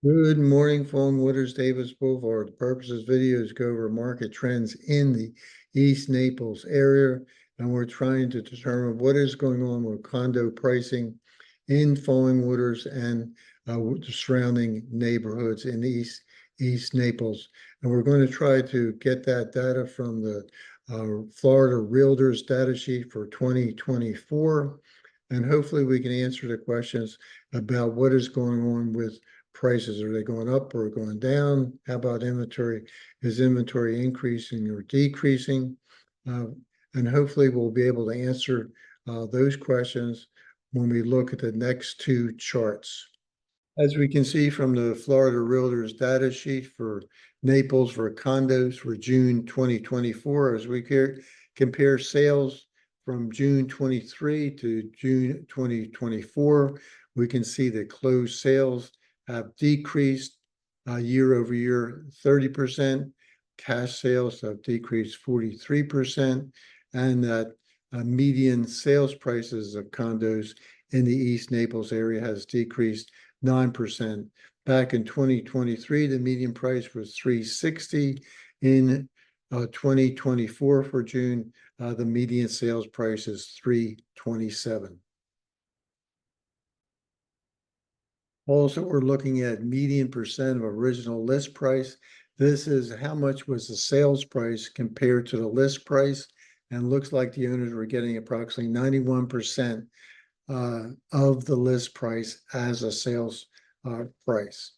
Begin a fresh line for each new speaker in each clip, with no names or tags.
Good morning, Fallen Wooders, Davis Boulevard. The purpose of this video is go over market trends in the East Naples area, and we're trying to determine what is going on with condo pricing in Fallen Wooders and the surrounding neighborhoods in East Naples. And we're going to try to get that data from the Florida Realtors data sheet for 2024, and hopefully we can answer the questions about what is going on with prices. Are they going up or going down? How about inventory? Is inventory increasing or decreasing? Uh, and hopefully we'll be able to answer those questions when we look at the next two charts. As we can see from the Florida Realtors data sheet for Naples for condos for June 2024, as we compare sales from June 23 to June 2024, we can see that closed sales have decreased year over year 30%. Cash sales have decreased 43%, and that median sales prices of condos in the East Naples area has decreased 9%. Back in 2023, the median price was $360. In 2024 for June, the median sales price is $327. Also, we're looking at median percent of original list price. This is how much was the sales price compared to the list price, and looks like the owners were getting approximately 91% of the list price as a sales price.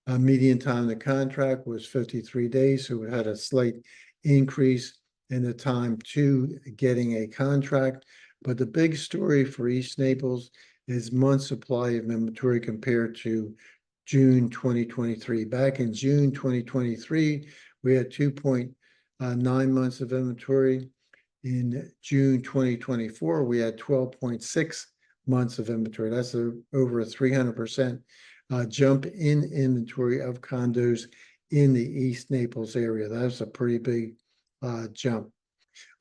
Median time to contract was 53 days, so we had a slight increase in the time to getting a contract. But the big story for East Naples is month supply of inventory compared to June 2023. Back in June 2023, we had 2.9 months of inventory. In June 2024, we had 12.6 months of inventory. That's over a 300% jump in inventory of condos in the East Naples area. That's a pretty big jump.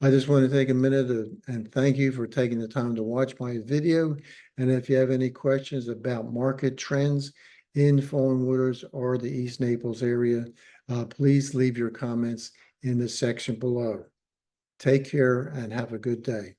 I just want to take a minute and thank you for taking the time to watch my video. And if you have any questions about market trends in Fallen Wooders or the East Naples area, please leave your comments in the section below. Take care and have a good day.